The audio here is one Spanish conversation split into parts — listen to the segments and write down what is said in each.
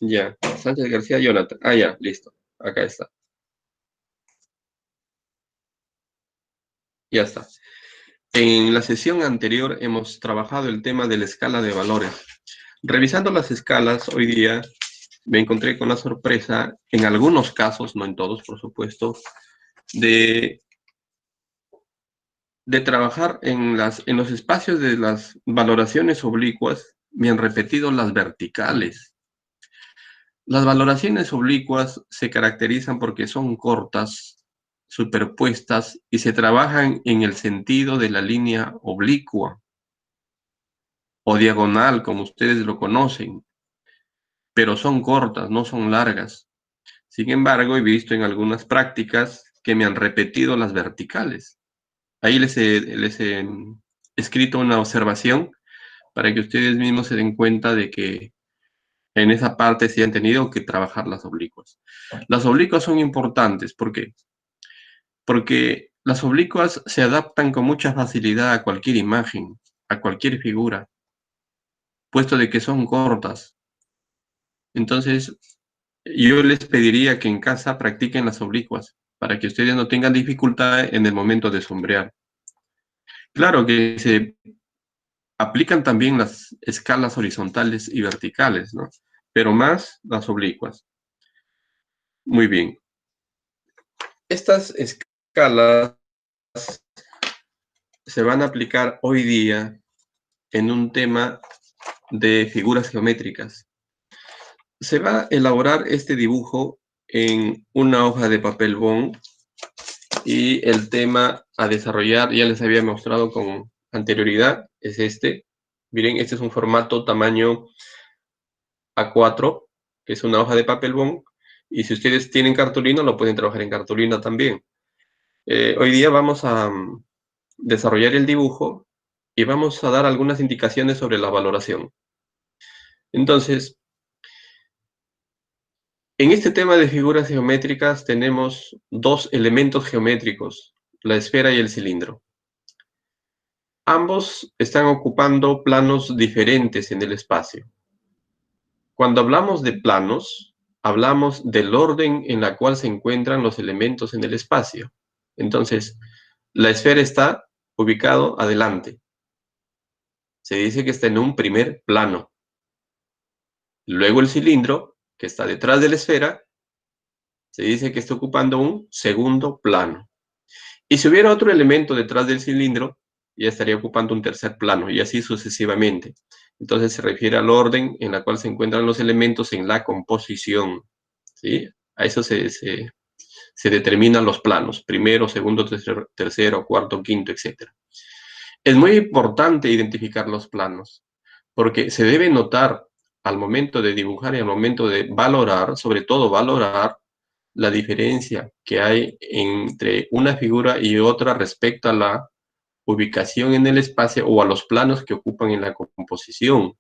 Ya, Sánchez García Jonathan. Ah, ya, listo. Acá está. Ya está. En la sesión anterior hemos trabajado el tema de la escala de valores. Revisando las escalas, hoy día me encontré con la sorpresa, en algunos casos, no en todos, por supuesto, de, de trabajar en los espacios de las valoraciones oblicuas, me han repetido las verticales. Las valoraciones oblicuas se caracterizan porque son cortas, superpuestas y se trabajan en el sentido de la línea oblicua o diagonal, como ustedes lo conocen, pero son cortas, no son largas. Sin embargo, he visto en algunas prácticas que me han repetido las verticales. Ahí les he escrito una observación para que ustedes mismos se den cuenta de que en esa parte sí han tenido que trabajar las oblicuas. Las oblicuas son importantes, ¿por qué? Porque las oblicuas se adaptan con mucha facilidad a cualquier imagen, a cualquier figura, puesto de que son cortas. Entonces, yo les pediría que en casa practiquen las oblicuas, para que ustedes no tengan dificultad en el momento de sombrear. Claro que se aplican también las escalas horizontales y verticales, ¿no? Pero más las oblicuas. Muy bien. Estas escalas se van a aplicar hoy día en un tema de figuras geométricas. Se va a elaborar este dibujo en una hoja de papel bond y el tema a desarrollar, ya les había mostrado con anterioridad, es este. Miren, este es un formato tamaño A4, que es una hoja de papel bond, y si ustedes tienen cartulina, lo pueden trabajar en cartulina también. Hoy día vamos a desarrollar el dibujo y vamos a dar algunas indicaciones sobre la valoración. Entonces, en este tema de figuras geométricas tenemos dos elementos geométricos, la esfera y el cilindro. Ambos están ocupando planos diferentes en el espacio. Cuando hablamos de planos, hablamos del orden en la cual se encuentran los elementos en el espacio. Entonces, la esfera está ubicado adelante. Se dice que está en un primer plano. Luego el cilindro, que está detrás de la esfera, se dice que está ocupando un segundo plano. Y si hubiera otro elemento detrás del cilindro, ya estaría ocupando un tercer plano, y así sucesivamente. Entonces se refiere al orden en la cual se encuentran los elementos en la composición, ¿sí? A eso se determinan los planos, primero, segundo, tercero, cuarto, quinto, etc. Es muy importante identificar los planos, porque se debe notar al momento de dibujar y al momento de valorar, sobre todo valorar, la diferencia que hay entre una figura y otra respecto a la ubicación en el espacio o a los planos que ocupan en la composición.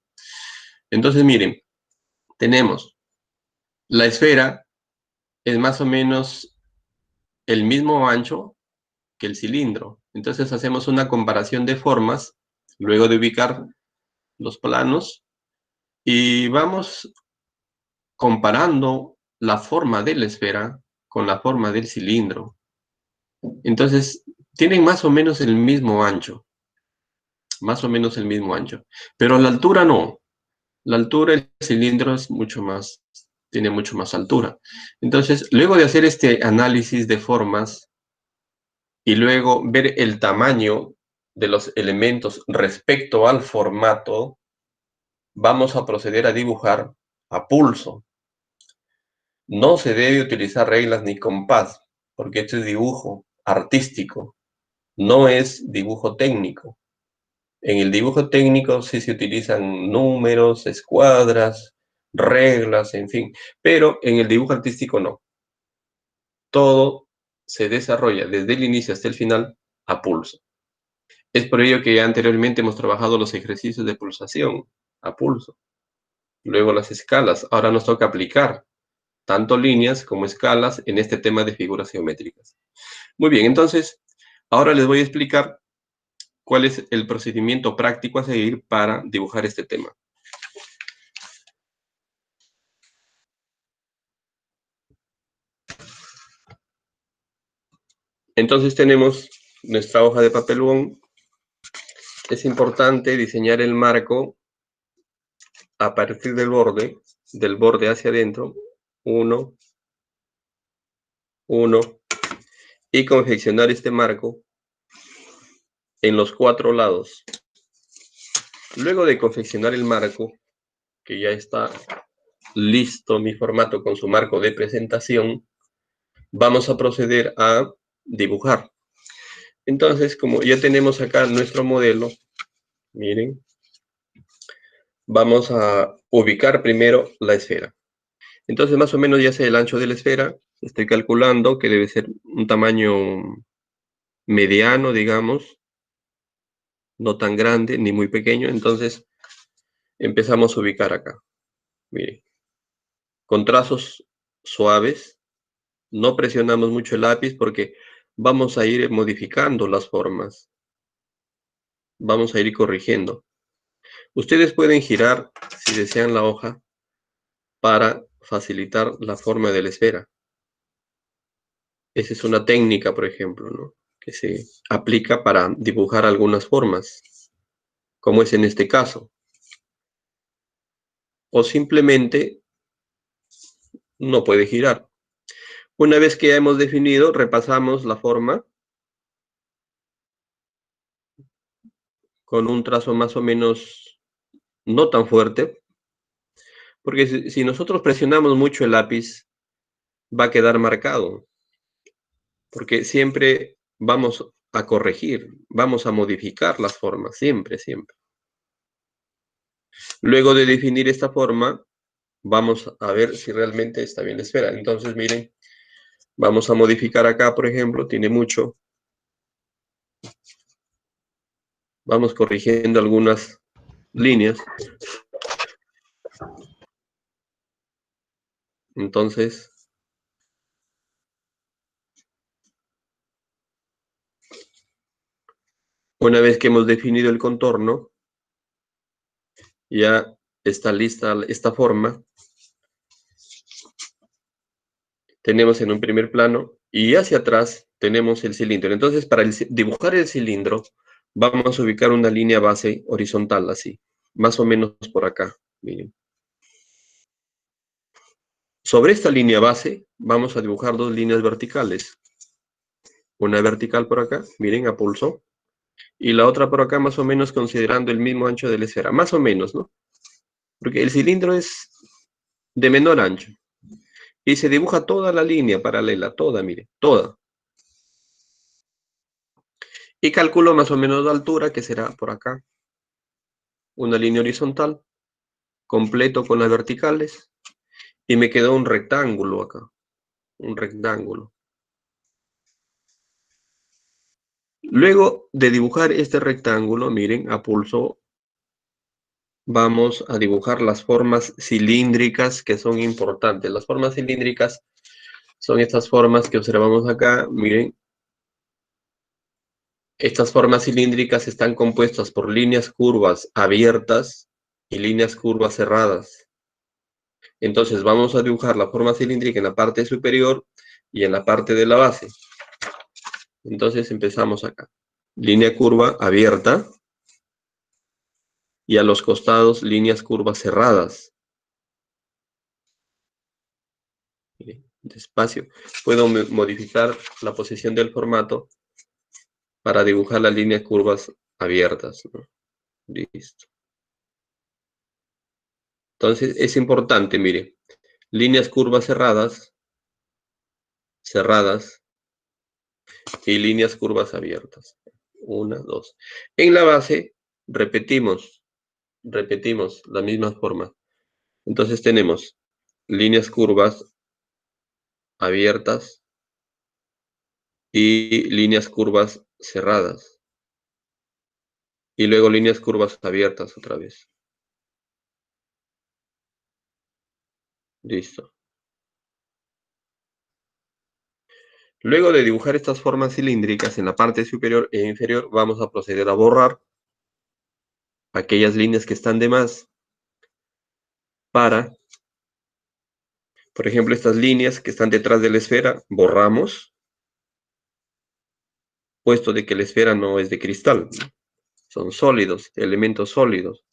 Entonces, miren, tenemos la esfera, es más o menos el mismo ancho que el cilindro. Entonces hacemos una comparación de formas, luego de ubicar los planos, y vamos comparando la forma de la esfera con la forma del cilindro. Entonces, tienen más o menos el mismo ancho, más o menos el mismo ancho, pero la altura no. La altura del cilindro es mucho más, tiene mucho más altura. Entonces, luego de hacer este análisis de formas y luego ver el tamaño de los elementos respecto al formato, vamos a proceder a dibujar a pulso. No se debe utilizar reglas ni compás, porque este es dibujo artístico, no es dibujo técnico. En el dibujo técnico sí se utilizan números, escuadras, reglas, en fin, pero en el dibujo artístico no. Todo se desarrolla desde el inicio hasta el final a pulso. Es por ello que anteriormente hemos trabajado los ejercicios de pulsación a pulso, luego las escalas. Ahora nos toca aplicar tanto líneas como escalas en este tema de figuras geométricas. Muy bien, entonces, ahora les voy a explicar cuál es el procedimiento práctico a seguir para dibujar este tema. Entonces tenemos nuestra hoja de papel bond. Es importante diseñar el marco a partir del borde hacia adentro, 1, 1, y confeccionar este marco en los 4 lados. Luego de confeccionar el marco, que ya está listo mi formato con su marco de presentación, vamos a proceder a dibujar. Entonces, como ya tenemos acá nuestro modelo, miren, vamos a ubicar primero la esfera. Entonces, más o menos ya sé el ancho de la esfera. Estoy calculando que debe ser un tamaño mediano, digamos, no tan grande ni muy pequeño. Entonces, empezamos a ubicar acá. Miren, con trazos suaves, no presionamos mucho el lápiz porque vamos a ir modificando las formas. Vamos a ir corrigiendo. Ustedes pueden girar, si desean, la hoja para facilitar la forma de la esfera. Esa es una técnica, por ejemplo, ¿no?, que se aplica para dibujar algunas formas, como es en este caso. O simplemente no puede girar. Una vez que ya hemos definido, repasamos la forma con un trazo más o menos no tan fuerte, porque si nosotros presionamos mucho el lápiz, va a quedar marcado, porque siempre vamos a corregir, vamos a modificar las formas, siempre, siempre. Luego de definir esta forma, vamos a ver si realmente está bien la esfera. Entonces, miren, vamos a modificar acá, por ejemplo, tiene mucho. Vamos corrigiendo algunas líneas. Entonces, una vez que hemos definido el contorno, ya está lista esta forma. Tenemos en un primer plano y hacia atrás tenemos el cilindro. Entonces, para dibujar el cilindro, vamos a ubicar una línea base horizontal, así, más o menos por acá. Miren. Sobre esta línea base, vamos a dibujar dos líneas verticales. Una vertical por acá, miren, a pulso, y la otra por acá más o menos considerando el mismo ancho de la esfera, más o menos, ¿no? Porque el cilindro es de menor ancho. Y se dibuja toda la línea paralela, toda, mire, toda. Y calculo más o menos la altura, que será por acá. Una línea horizontal, completo con las verticales. Y me quedó un rectángulo acá, un rectángulo. Luego de dibujar este rectángulo, miren, a pulso, vamos a dibujar las formas cilíndricas que son importantes. Las formas cilíndricas son estas formas que observamos acá, miren. Estas formas cilíndricas están compuestas por líneas curvas abiertas y líneas curvas cerradas. Entonces vamos a dibujar la forma cilíndrica en la parte superior y en la parte de la base. Entonces empezamos acá. Línea curva abierta y a los costados líneas curvas cerradas. Despacio. Puedo modificar la posición del formato para dibujar las líneas curvas abiertas, ¿no? Listo. Entonces es importante, mire, líneas curvas cerradas, y líneas curvas abiertas. 1, 2. En la base repetimos la misma forma. Entonces tenemos líneas curvas abiertas y líneas curvas cerradas. Y luego líneas curvas abiertas otra vez. Listo. Luego de dibujar estas formas cilíndricas en la parte superior e inferior, vamos a proceder a borrar aquellas líneas que están de más para, por ejemplo, estas líneas que están detrás de la esfera, borramos. puesto de que la esfera no es de cristal, son sólidos, elementos sólidos.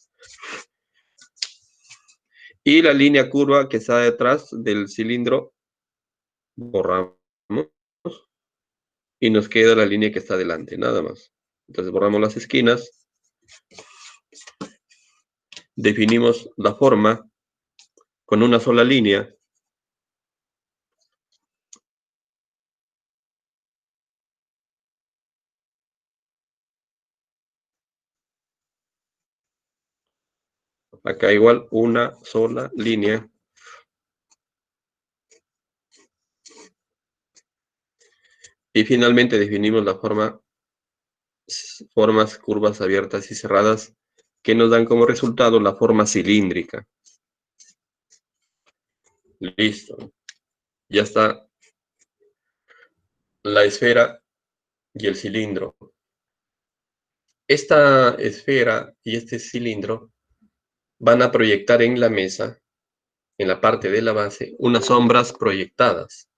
Y la línea curva que está detrás del cilindro, borramos y nos queda la línea que está delante, nada más. Entonces borramos las esquinas, definimos la forma con una sola línea. Acá igual una sola línea. Y finalmente definimos la formas curvas abiertas y cerradas que nos dan como resultado la forma cilíndrica. Listo. Ya está la esfera y el cilindro. Esta esfera y este cilindro van a proyectar en la mesa, en la parte de la base, unas sombras proyectadas.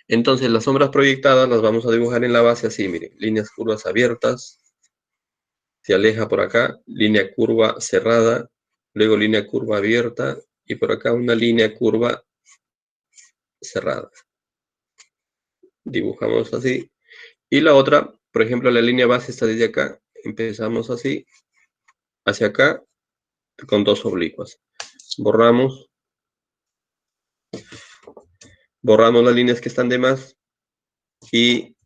Entonces las sombras proyectadas las vamos a dibujar en la base así, miren, líneas curvas abiertas, se aleja por acá, línea curva cerrada, luego línea curva abierta y por acá una línea curva cerrada. Dibujamos así. Y la otra, por ejemplo, la línea base está desde acá, empezamos así, hacia acá, con dos oblicuas. Borramos las líneas que están de más y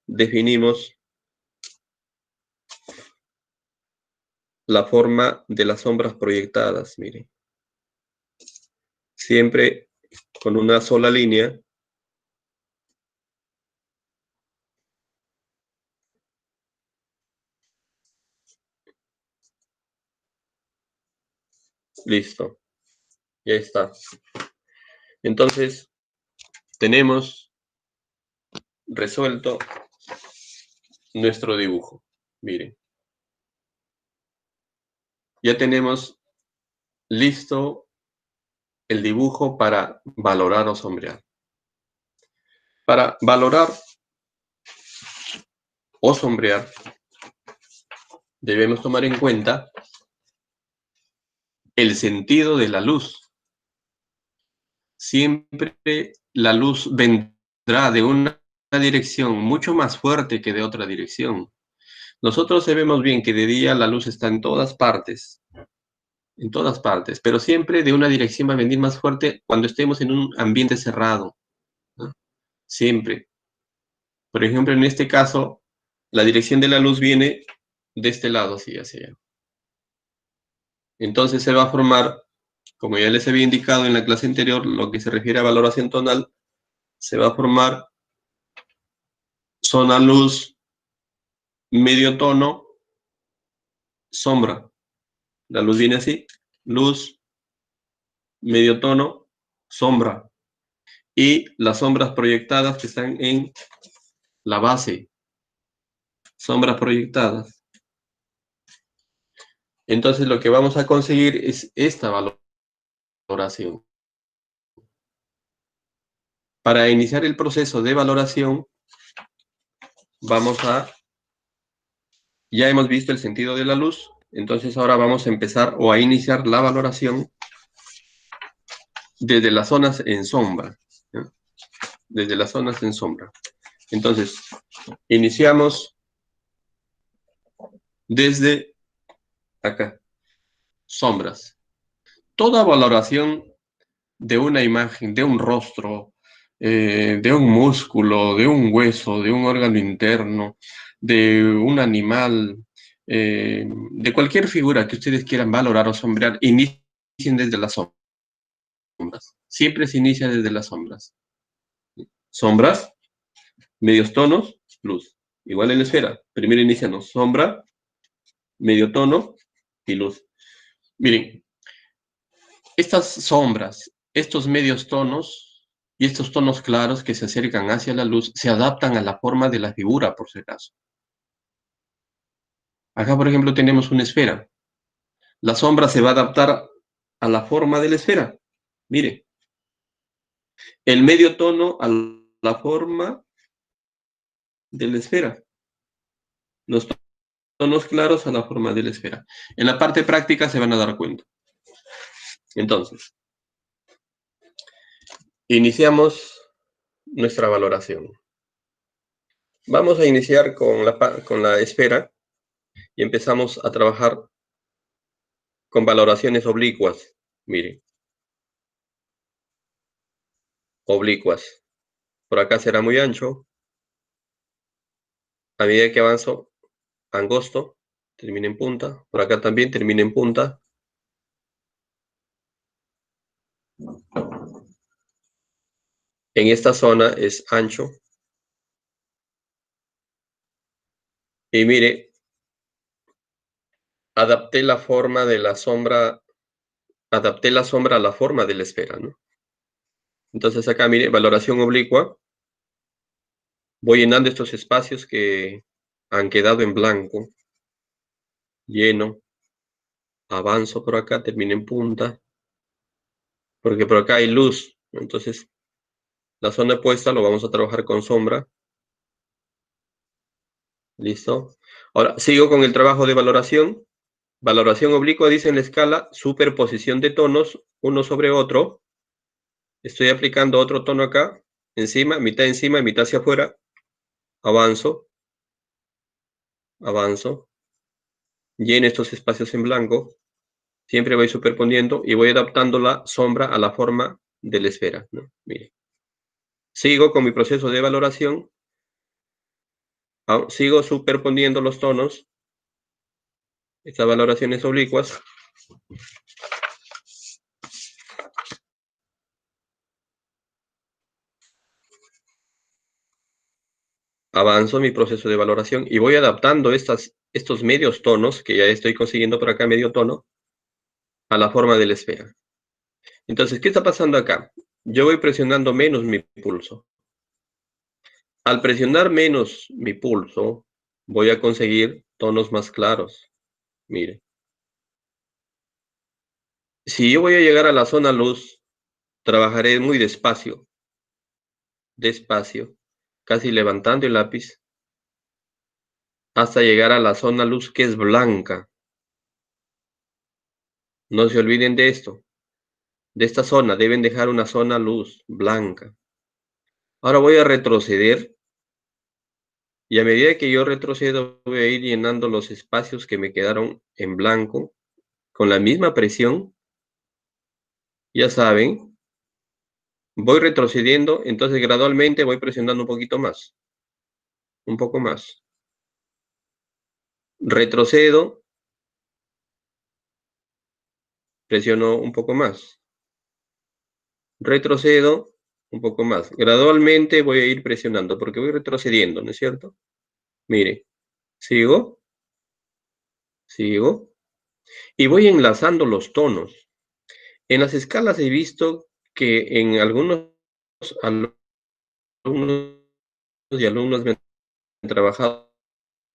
definimos la forma de las sombras proyectadas, miren. Siempre con una sola línea. Listo. Ya está. Entonces, tenemos resuelto nuestro dibujo. Miren. Ya tenemos listo el dibujo para valorar o sombrear. Para valorar o sombrear, debemos tomar en cuenta el sentido de la luz. Siempre la luz vendrá de una dirección mucho más fuerte que de otra dirección. Nosotros sabemos bien que de día la luz está en todas partes, pero siempre de una dirección va a venir más fuerte cuando estemos en un ambiente cerrado, ¿no? Siempre. Por ejemplo, en este caso, la dirección de la luz viene de este lado, así hacia allá. Entonces se va a formar, como ya les había indicado en la clase anterior, lo que se refiere a valoración tonal, se va a formar zona luz, medio tono, sombra. La luz viene así, luz, medio tono, sombra. Y las sombras proyectadas que están en la base, sombras proyectadas. Entonces lo que vamos a conseguir es esta valoración. Para iniciar el proceso de valoración, ya hemos visto el sentido de la luz, entonces ahora vamos a empezar o a iniciar la valoración desde las zonas en sombra, ¿no? Desde las zonas en sombra. Entonces, iniciamos desde acá, sombras. Toda valoración de una imagen, de un rostro, de un músculo, de un hueso, de un órgano interno, de un animal, de cualquier figura que ustedes quieran valorar o sombrear, inicien desde las sombras. Siempre se inicia desde las sombras. Sombras, medios tonos, luz. Igual en la esfera. Primero iniciamos sombra, medio tono y luz. Miren, estas sombras, estos medios tonos y estos tonos claros que se acercan hacia la luz se adaptan a la forma de la figura, por si acaso. Acá, por ejemplo, tenemos una esfera. La sombra se va a adaptar a la forma de la esfera. Mire, el medio tono a la forma de la esfera. los tonos claros a la forma de la esfera. En la parte práctica se van a dar cuenta. Entonces, iniciamos nuestra valoración. Vamos a iniciar con la esfera y empezamos a trabajar con valoraciones oblicuas. Mire, oblicuas. Por acá será muy ancho. A medida que avanzo, angosto, termina en punta. Por acá también termina en punta. En esta zona es ancho. Y mire, adapté la forma de la sombra, adapté la sombra a la forma de la esfera, ¿no? Entonces acá, mire, valoración oblicua. Voy llenando estos espacios que han quedado en blanco. Lleno. Avanzo por acá, termino en punta. Porque por acá hay luz. Entonces, la zona opuesta lo vamos a trabajar con sombra. ¿Listo? Ahora, sigo con el trabajo de valoración. Valoración oblicua dice en la escala, superposición de tonos, uno sobre otro. Estoy aplicando otro tono acá, encima, mitad hacia afuera. Avanzo, avanzo. Lleno estos espacios en blanco. Siempre voy superponiendo y voy adaptando la sombra a la forma de la esfera, ¿no? Mire. Sigo con mi proceso de valoración. Sigo superponiendo los tonos. Estas valoraciones oblicuas. Avanzo mi proceso de valoración y voy adaptando estos medios tonos, que ya estoy consiguiendo por acá medio tono, a la forma de la esfera. Entonces, ¿qué está pasando acá? Yo voy presionando menos mi pulso. Al presionar menos mi pulso, voy a conseguir tonos más claros. Mire. Si yo voy a llegar a la zona luz, trabajaré muy despacio, casi levantando el lápiz, hasta llegar a la zona luz que es blanca. No se olviden de esto. De esta zona deben dejar una zona luz blanca. Ahora voy a retroceder y a medida que yo retrocedo voy a ir llenando los espacios que me quedaron en blanco con la misma presión. Ya saben, voy retrocediendo, entonces gradualmente voy presionando un poquito más, un poco más. Retrocedo, presiono un poco más. Retrocedo un poco más. Gradualmente voy a ir presionando porque voy retrocediendo, ¿no es cierto? Mire, sigo, sigo y voy enlazando los tonos. En las escalas he visto que en algunos alumnos y alumnas me han trabajado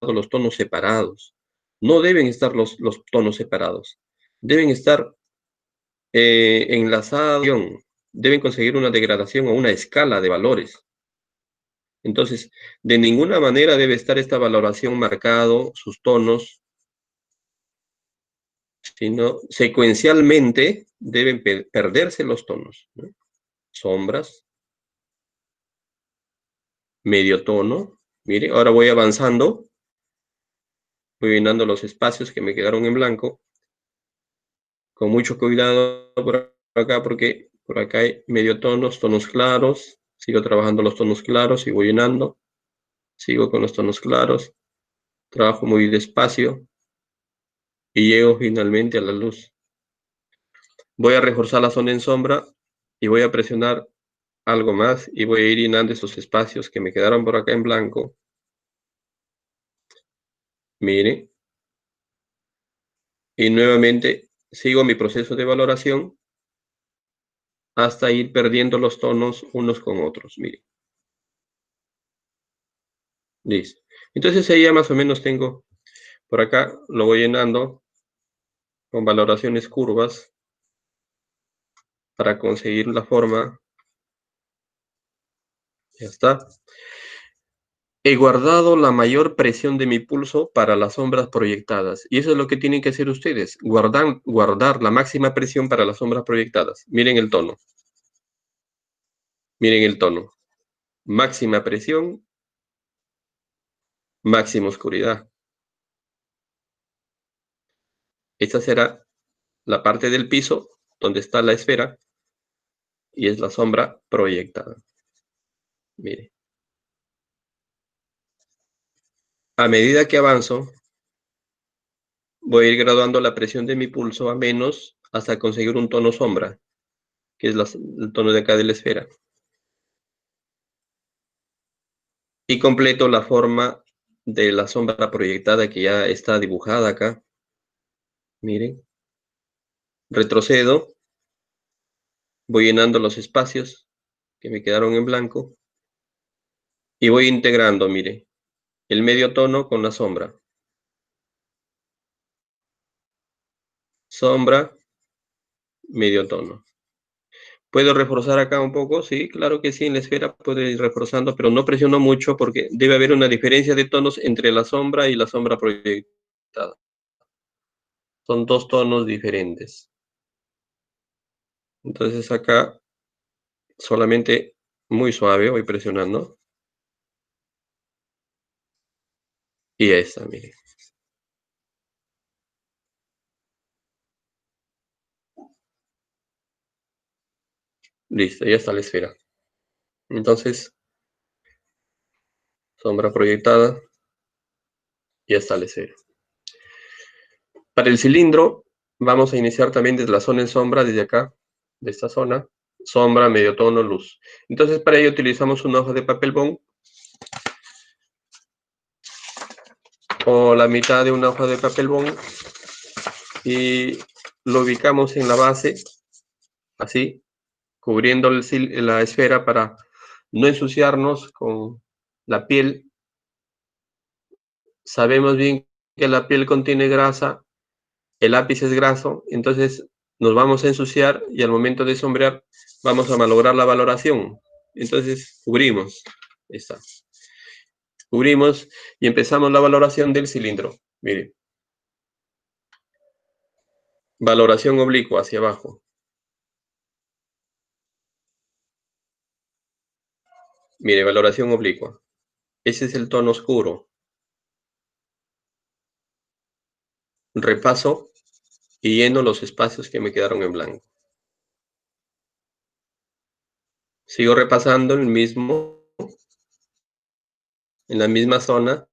los tonos separados. No deben estar los tonos separados. Deben estar enlazados. Deben conseguir una degradación o una escala de valores. Entonces, de ninguna manera debe estar esta valoración marcado, sus tonos, sino secuencialmente deben perderse los tonos, ¿no? Sombras, medio tono. Mire, ahora voy avanzando, voy llenando los espacios que me quedaron en blanco, con mucho cuidado por acá, porque por acá hay medio tonos, tonos claros. Sigo trabajando los tonos claros y voy llenando. Sigo con los tonos claros. Trabajo muy despacio y llego finalmente a la luz. Voy a reforzar la zona en sombra y voy a presionar algo más y voy a ir llenando esos espacios que me quedaron por acá en blanco. Mire. Y nuevamente sigo mi proceso de valoración hasta ir perdiendo los tonos unos con otros. Mire. Listo. Entonces ahí ya más o menos tengo, por acá lo voy llenando con valoraciones curvas para conseguir la forma. Ya está. He guardado la mayor presión de mi pulso para las sombras proyectadas. Y eso es lo que tienen que hacer ustedes, guardar la máxima presión para las sombras proyectadas. Miren el tono, miren el tono. Máxima presión, máxima oscuridad. Esta será la parte del piso donde está la esfera y es la sombra proyectada. Mire. A medida que avanzo, voy a ir graduando la presión de mi pulso a menos hasta conseguir un tono sombra, que es el tono de acá de la esfera. Y completo la forma de la sombra proyectada que ya está dibujada acá. Miren. Retrocedo. Voy llenando los espacios que me quedaron en blanco. Y voy integrando, mire, el medio tono con la sombra. Sombra, medio tono. ¿Puedo reforzar acá un poco? Sí, claro que sí, en la esfera puedo ir reforzando, pero no presiono mucho porque debe haber una diferencia de tonos entre la sombra y la sombra proyectada. Son dos tonos diferentes. Entonces acá solamente muy suave voy presionando. Y ya está, mire. Listo, ya está la esfera. Entonces, sombra proyectada, ya está la esfera. Para el cilindro, vamos a iniciar también desde la zona en sombra, desde acá, de esta zona, sombra, medio tono, luz. Entonces, para ello utilizamos una hoja de papel bond o la mitad de una hoja de papel bond y lo ubicamos en la base, así, cubriendo la esfera para no ensuciarnos con la piel. Sabemos bien que la piel contiene grasa, el lápiz es graso, entonces nos vamos a ensuciar y al momento de sombrear vamos a malograr la valoración. Entonces cubrimos, está. Cubrimos y empezamos la valoración del cilindro. Mire, valoración oblicua hacia abajo. Mire, valoración oblicua. Ese es el tono oscuro. Repaso y lleno los espacios que me quedaron en blanco. Sigo repasando en la misma zona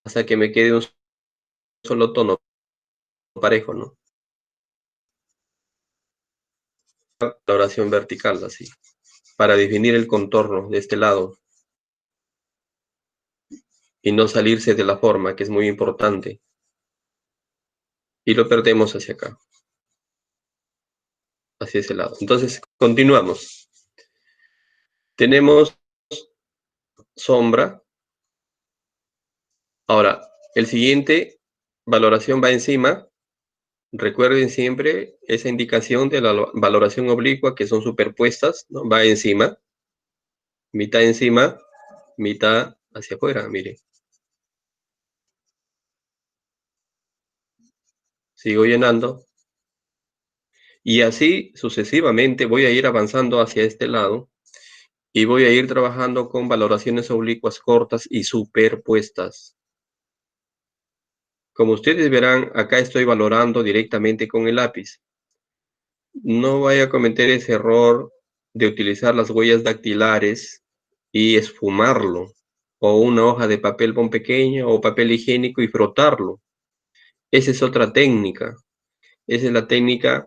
hasta que me quede un solo tono parejo, ¿no? Valoración vertical, así, para definir el contorno de este lado y no salirse de la forma, que es muy importante. Y lo perdemos hacia acá, hacia ese lado. Entonces, continuamos. Tenemos sombra. Ahora, el siguiente, valoración va encima. Recuerden siempre esa indicación de la valoración oblicua, que son superpuestas, ¿no? Va encima, mitad hacia afuera, mire. Sigo llenando. Y así sucesivamente voy a ir avanzando hacia este lado y voy a ir trabajando con valoraciones oblicuas cortas y superpuestas. Como ustedes verán, acá estoy valorando directamente con el lápiz. No vaya a cometer ese error de utilizar las huellas dactilares y esfumarlo, o una hoja de papel bond pequeña o papel higiénico y frotarlo. Esa es otra técnica. Esa es la técnica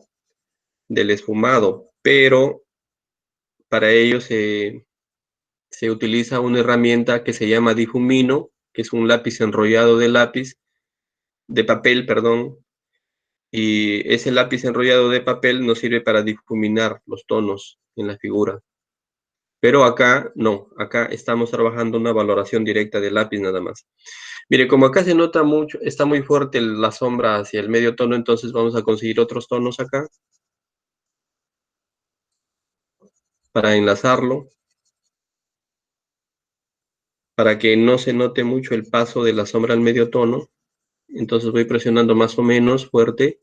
del esfumado, pero para ello se utiliza una herramienta que se llama difumino, que es un lápiz enrollado de papel, perdón, y ese lápiz enrollado de papel nos sirve para difuminar los tonos en la figura. Pero acá no, acá estamos trabajando una valoración directa del lápiz nada más. Mire, como acá se nota mucho, está muy fuerte la sombra hacia el medio tono, entonces vamos a conseguir otros tonos acá. para enlazarlo, para que no se note mucho el paso de la sombra al medio tono. Entonces voy presionando más o menos fuerte,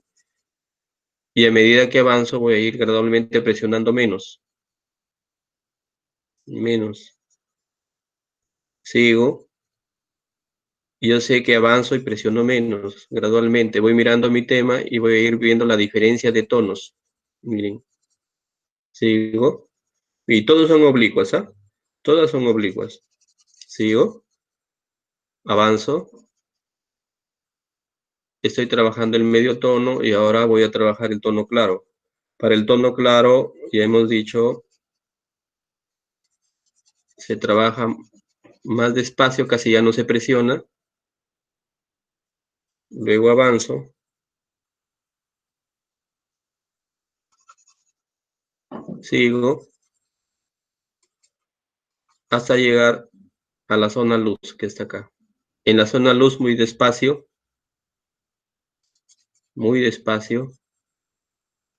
y a medida que avanzo voy a ir gradualmente presionando menos. Menos. Sigo. Yo sé que avanzo y presiono menos gradualmente. Voy mirando mi tema y voy a ir viendo la diferencia de tonos. Miren. Sigo. Y todos son oblicuas, ¿ah? Todas son oblicuas. Sigo. Avanzo. Estoy trabajando el medio tono y ahora voy a trabajar el tono claro. Para el tono claro, ya hemos dicho, se trabaja más despacio, casi ya no se presiona. Luego avanzo. Sigo hasta llegar a la zona luz que está acá. En la zona luz muy despacio,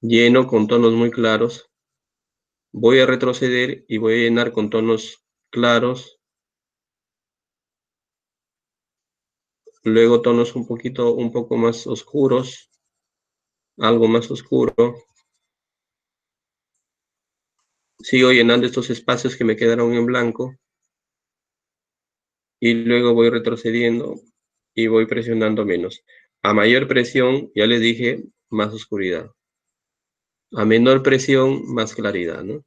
lleno con tonos muy claros. Voy a retroceder y voy a llenar con tonos claros. Luego tonos un poco más oscuros, algo más oscuro. Sigo llenando estos espacios que me quedaron en blanco. Y luego voy retrocediendo y voy presionando menos. A mayor presión, ya les dije, más oscuridad. A menor presión, más claridad, ¿no?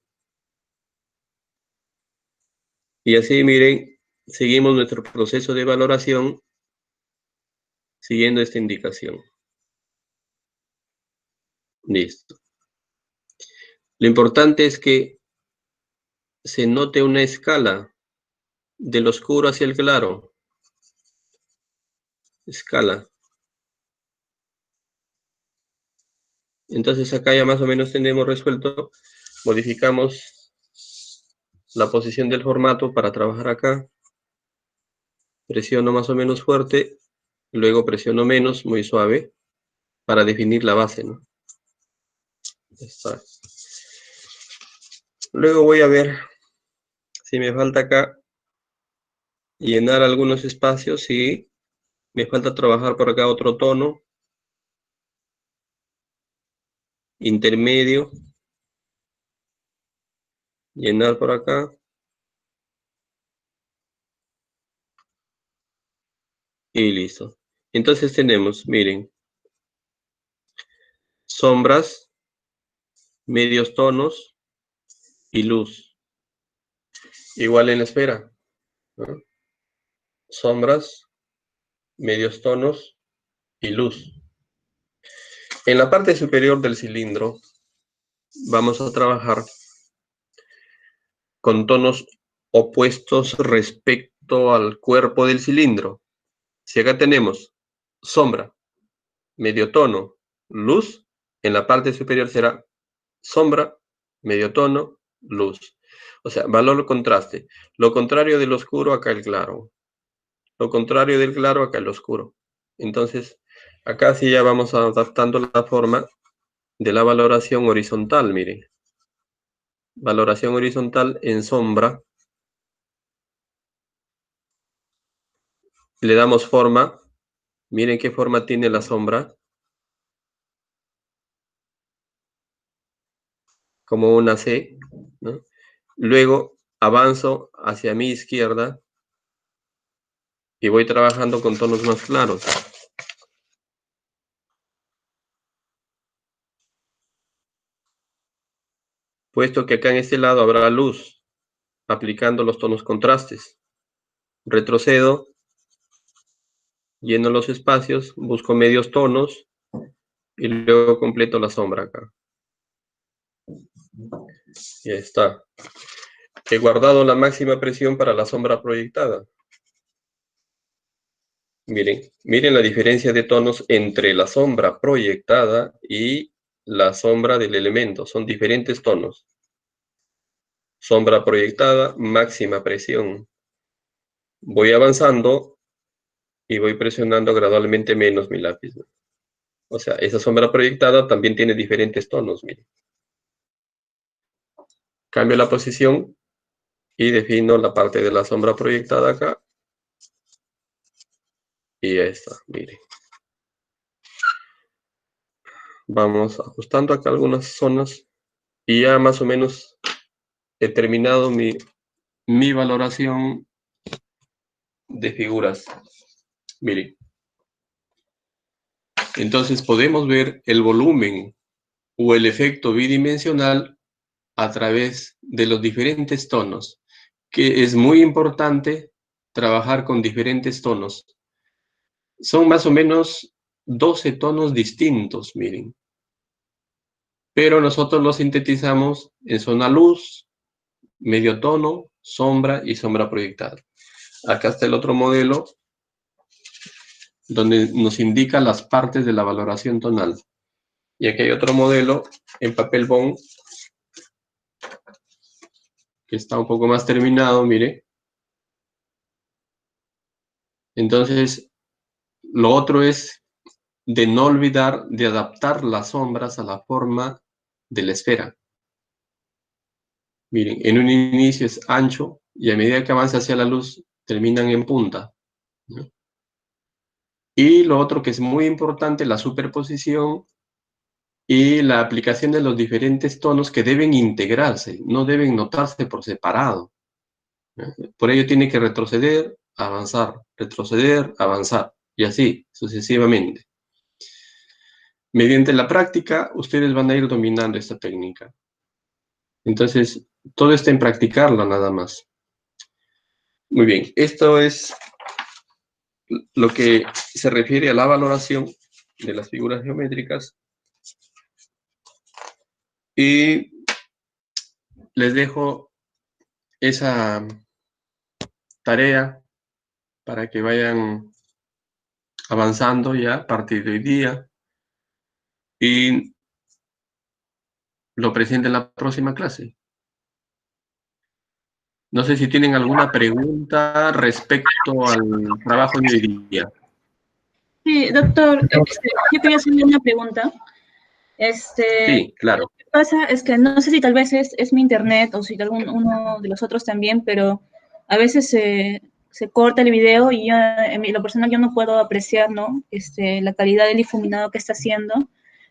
Y así, miren, seguimos nuestro proceso de valoración siguiendo esta indicación. Listo. Lo importante es que se note una escala del oscuro hacia el claro. Escala. Entonces acá ya más o menos tenemos resuelto. Modificamos la posición del formato para trabajar acá. Presiono más o menos fuerte, luego presiono menos, muy suave, para definir la base, ¿no? Está. Luego voy a ver si me falta acá llenar algunos espacios y me falta trabajar por acá otro tono intermedio, llenar por acá y listo. Entonces tenemos, miren, sombras, medios tonos y luz. Igual en la esfera, ¿no? Sombras, medios tonos y luz. En la parte superior del cilindro vamos a trabajar con tonos opuestos respecto al cuerpo del cilindro. Si acá tenemos sombra, medio tono, luz, en la parte superior será sombra, medio tono, luz. O sea, valor contraste. Lo contrario del oscuro, acá el claro. Lo contrario del claro, acá el oscuro. Entonces, acá sí ya vamos adaptando la forma de la valoración horizontal, miren. Valoración horizontal en sombra. Le damos forma. Miren qué forma tiene la sombra. Como una C, ¿no? Luego avanzo hacia mi izquierda y voy trabajando con tonos más claros. Puesto que acá en este lado habrá luz, aplicando los tonos contrastes. Retrocedo, lleno los espacios, busco medios tonos y luego completo la sombra acá. Ya está. He guardado la máxima presión para la sombra proyectada. Miren la diferencia de tonos entre la sombra proyectada y la sombra del elemento. Son diferentes tonos. Sombra proyectada, máxima presión. Voy avanzando y voy presionando gradualmente menos mi lápiz, ¿no? O sea, esa sombra proyectada también tiene diferentes tonos, miren. Cambio la posición y defino la parte de la sombra proyectada acá. Y ya está, mire. Vamos ajustando acá algunas zonas y ya más o menos he terminado mi valoración de figuras. Mire. Entonces podemos ver el volumen o el efecto bidimensional a través de los diferentes tonos, que es muy importante trabajar con diferentes tonos. Son más o menos 12 tonos distintos, miren. Pero nosotros los sintetizamos en zona luz, medio tono, sombra y sombra proyectada. Acá está el otro modelo, donde nos indica las partes de la valoración tonal. Y aquí hay otro modelo en papel bond, que está un poco más terminado, mire. Entonces, lo otro es de no olvidar de adaptar las sombras a la forma de la esfera. Miren, en un inicio es ancho y a medida que avanza hacia la luz terminan en punta, ¿no? Y lo otro que es muy importante, la superposición y la aplicación de los diferentes tonos que deben integrarse, no deben notarse por separado. Por ello tiene que retroceder, avanzar, y así sucesivamente. Mediante la práctica, ustedes van a ir dominando esta técnica. Entonces, todo está en practicarla nada más. Muy bien, esto es lo que se refiere a la valoración de las figuras geométricas. Y les dejo esa tarea para que vayan avanzando ya a partir de hoy día y lo presenten en la próxima clase. No sé si tienen alguna pregunta respecto al trabajo de hoy día. Sí, doctor, yo quería hacerle una pregunta. Sí, claro. Lo que pasa es que no sé si tal vez es mi internet o si uno de los otros también, pero a veces se corta el video y yo, en lo personal yo no puedo apreciar, ¿no? La calidad del difuminado que está haciendo.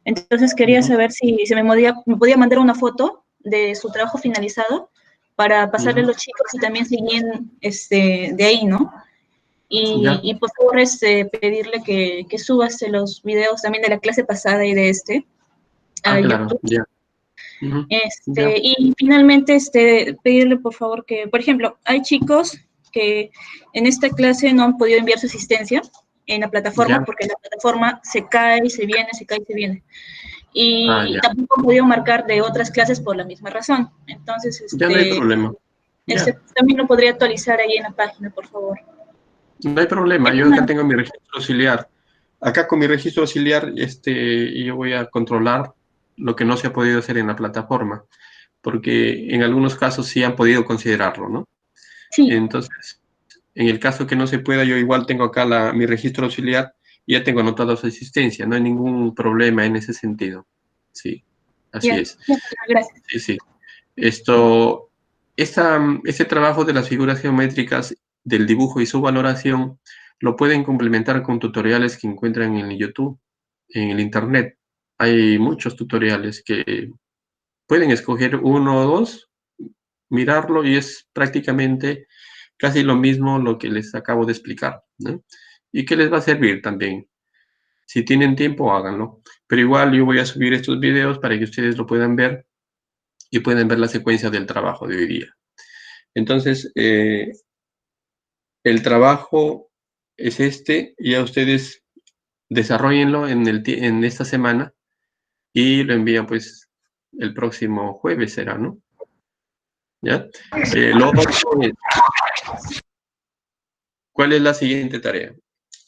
Entonces quería saber si me podía mandar una foto de su trabajo finalizado para pasarle a los chicos y también seguir de ahí, ¿no? Y por favor, pedirle que suba los videos también de la clase pasada y de a Claro, YouTube. ya. Y finalmente, pedirle por favor que, por ejemplo, hay chicos que en esta clase no han podido enviar su asistencia en la plataforma porque la plataforma se cae y se viene, se cae y se viene. Y tampoco han podido marcar de otras clases por la misma razón. Entonces, ya no hay problema. También lo podría actualizar ahí en la página, por favor. No hay problema, yo acá tengo mi registro auxiliar. Acá con mi registro auxiliar, yo voy a controlar lo que no se ha podido hacer en la plataforma, porque en algunos casos sí han podido considerarlo, ¿no? Sí. Entonces, en el caso que no se pueda, yo igual tengo acá mi registro auxiliar y ya tengo anotado su asistencia, no hay ningún problema en ese sentido. Sí, así es. Gracias. Sí, sí. Este trabajo de las figuras geométricas, del dibujo y su valoración, lo pueden complementar con tutoriales que encuentran en YouTube, en el Internet. Hay muchos tutoriales que pueden escoger uno o dos, mirarlo y es prácticamente casi lo mismo lo que les acabo de explicar, ¿no? Y que les va a servir también. Si tienen tiempo, háganlo. Pero igual yo voy a subir estos videos para que ustedes lo puedan ver y pueden ver la secuencia del trabajo de hoy día. Entonces, el trabajo es ya ustedes desarrollenlo en esta semana y lo envían pues el próximo jueves será, ¿no? ¿Ya? ¿Cuál es la siguiente tarea?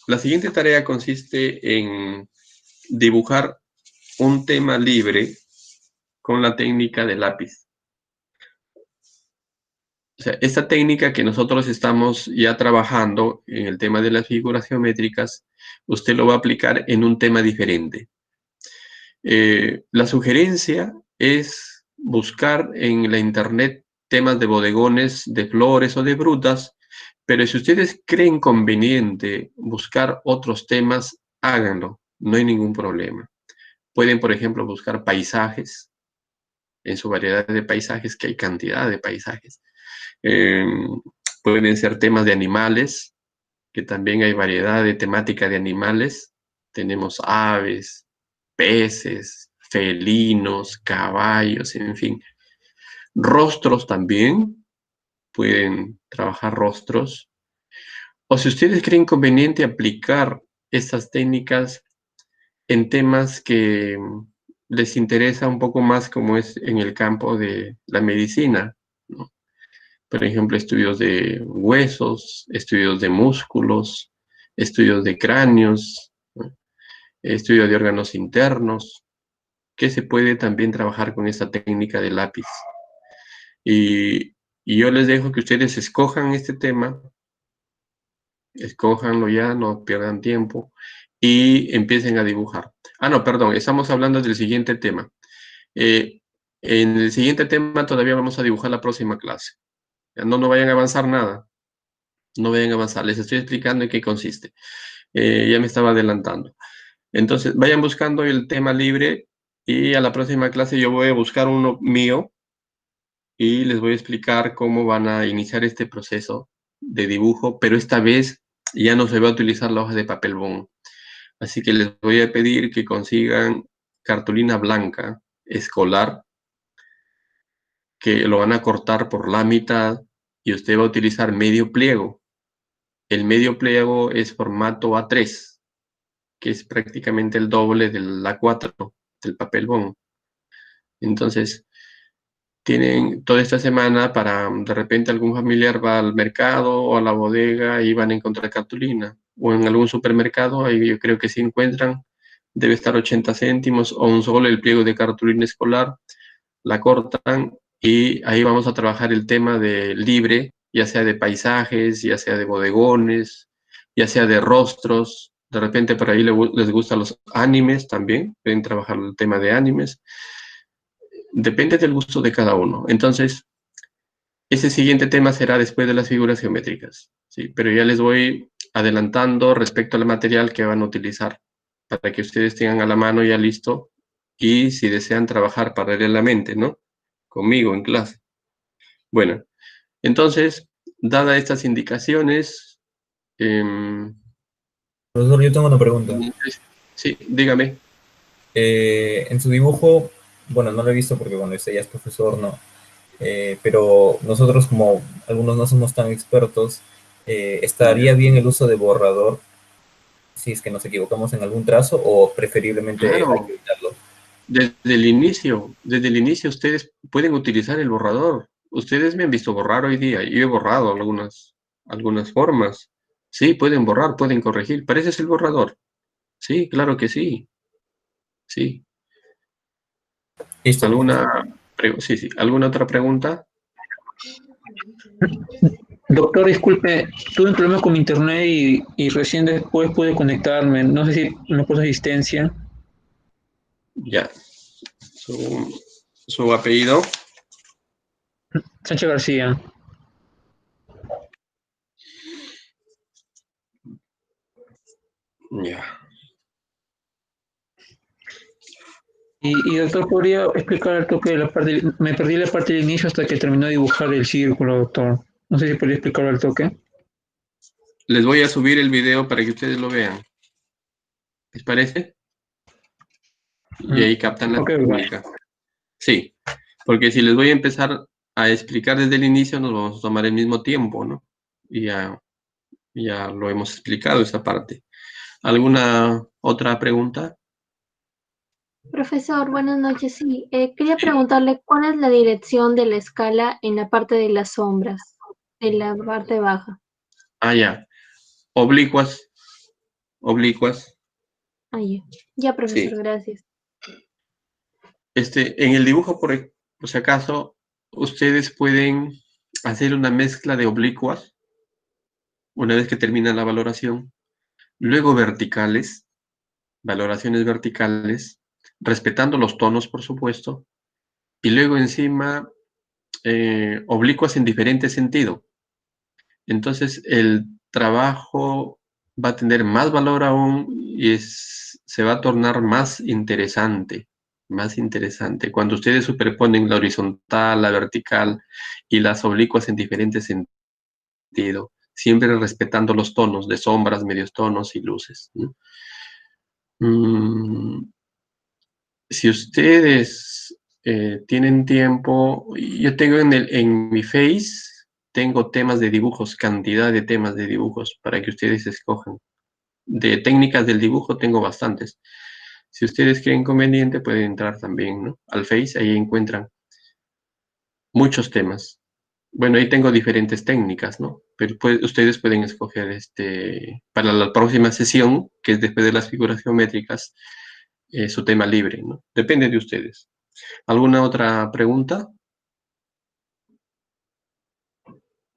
La siguiente tarea consiste en dibujar un tema libre con la técnica de lápiz. O sea, esta técnica que nosotros estamos ya trabajando en el tema de las figuras geométricas, usted lo va a aplicar en un tema diferente. La sugerencia es buscar en la internet temas de bodegones, de flores o de frutas, pero si ustedes creen conveniente buscar otros temas, háganlo, no hay ningún problema. Pueden, por ejemplo, buscar paisajes, en su variedad de paisajes, que hay cantidad de paisajes. Eh, Pueden ser temas de animales, que también hay variedad de temática de animales. Tenemos aves, peces, felinos, caballos, en fin. Rostros también, pueden trabajar rostros. O si ustedes creen conveniente aplicar estas técnicas en temas que les interesa un poco más, como es en el campo de la medicina, ¿no? Por ejemplo, estudios de huesos, estudios de músculos, estudios de cráneos, ¿no? Estudios de órganos internos, que se puede también trabajar con esta técnica de lápiz. Y, y yo les dejo que ustedes escojan este tema, escójanlo ya, no pierdan tiempo, y empiecen a dibujar. Ah, no, perdón, estamos hablando del siguiente tema. Eh, en el siguiente tema todavía vamos a dibujar la próxima clase. No, no vayan a avanzar nada, no vayan a avanzar, les estoy explicando en qué consiste. Ya me estaba adelantando. Entonces, vayan buscando el tema libre y a la próxima clase yo voy a buscar uno mío y les voy a explicar cómo van a iniciar este proceso de dibujo, pero esta vez ya no se va a utilizar la hoja de papel bond. Así que les voy a pedir que consigan cartulina blanca escolar, que lo van a cortar por la mitad y usted va a utilizar medio pliego. El medio pliego es formato A3, que es prácticamente el doble del A4, del papel bond. Entonces, tienen toda esta semana para, de repente algún familiar va al mercado o a la bodega y van a encontrar cartulina. O en algún supermercado, ahí yo creo que si encuentran, debe estar 80 céntimos o un solo el pliego de cartulina escolar, la cortan y ahí vamos a trabajar el tema de libre, ya sea de paisajes, ya sea de bodegones, ya sea de rostros. De repente por ahí les gustan los animes también, pueden trabajar el tema de animes. Depende del gusto de cada uno. Entonces, ese siguiente tema será después de las figuras geométricas, ¿sí? Pero ya les voy adelantando respecto al material que van a utilizar para que ustedes tengan a la mano ya listo y si desean trabajar paralelamente, ¿no? Conmigo en clase. Bueno, entonces, dadas estas indicaciones, Profesor, yo tengo una pregunta. sí, dígame. En su dibujo, bueno, no lo he visto porque, bueno, usted ya es profesor, ¿no? Pero nosotros, como algunos no somos tan expertos, ¿estaría bien el uso de borrador si es que nos equivocamos en algún trazo o preferiblemente hay que Claro, evitarlo? desde el inicio ustedes pueden utilizar el borrador. Ustedes me han visto borrar hoy día. Yo he borrado algunas formas. Sí, pueden borrar, pueden corregir. ¿Parece el borrador? Sí, claro que sí. Sí. Listo, profesor. Sí, sí. ¿Alguna otra pregunta? Doctor, disculpe, tuve un problema con mi internet y recién después pude conectarme. No sé si me puso asistencia. Ya. Su apellido. Sánchez García. Ya. Y doctor, ¿podría explicar el toque de la parte? Me perdí la parte del inicio hasta que terminó de dibujar el círculo, doctor. No sé si podría explicarlo al toque. Les voy a subir el video para que ustedes lo vean. ¿Les parece? Y ahí captan la Ok, vale. técnica. Sí, porque si les voy a empezar a explicar desde el inicio, nos vamos a tomar el mismo tiempo, ¿no? Y ya lo hemos explicado esa parte. ¿Alguna otra pregunta? Profesor, buenas noches. Sí, quería Sí. preguntarle cuál es la dirección de la escala en la parte de las sombras, en la parte baja. Ah, ya. Oblicuas, oblicuas. Ah, ya. Ya, profesor, Sí. gracias. En el dibujo, por si acaso, ustedes pueden hacer una mezcla de oblicuas una vez que termina la valoración, luego verticales, valoraciones verticales, respetando los tonos, por supuesto, y luego encima oblicuas en diferente sentido. Entonces el trabajo va a tener más valor aún y se va a tornar más interesante. Cuando ustedes superponen la horizontal, la vertical y las oblicuas en diferentes sentidos, siempre respetando los tonos de sombras, medios tonos y luces, ¿no? Si ustedes tienen tiempo, yo tengo en mi Face, tengo temas de dibujos, cantidad de temas de dibujos para que ustedes escojan. De técnicas del dibujo tengo bastantes. Si ustedes creen conveniente, pueden entrar también, ¿no? Al Face, ahí encuentran muchos temas. Bueno, ahí tengo diferentes técnicas, ¿no? Pero ustedes pueden escoger para la próxima sesión, que es después de las figuras geométricas, su tema libre, ¿no? Depende de ustedes. ¿Alguna otra pregunta?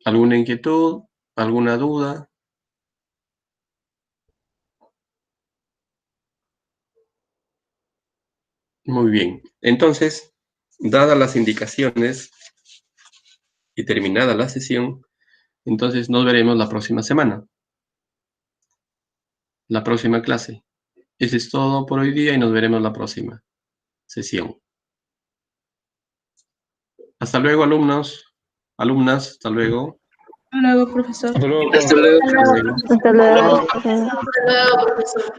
¿Alguna inquietud? ¿Alguna duda? Muy bien. Entonces, dadas las indicaciones y terminada la sesión, entonces nos veremos la próxima semana. La próxima clase. Eso es todo por hoy día y nos veremos la próxima sesión. Hasta luego, alumnos. Alumnas, hasta luego. Hasta luego, profesor. Hasta luego. Hasta luego. Hasta luego. Hasta luego, profesor.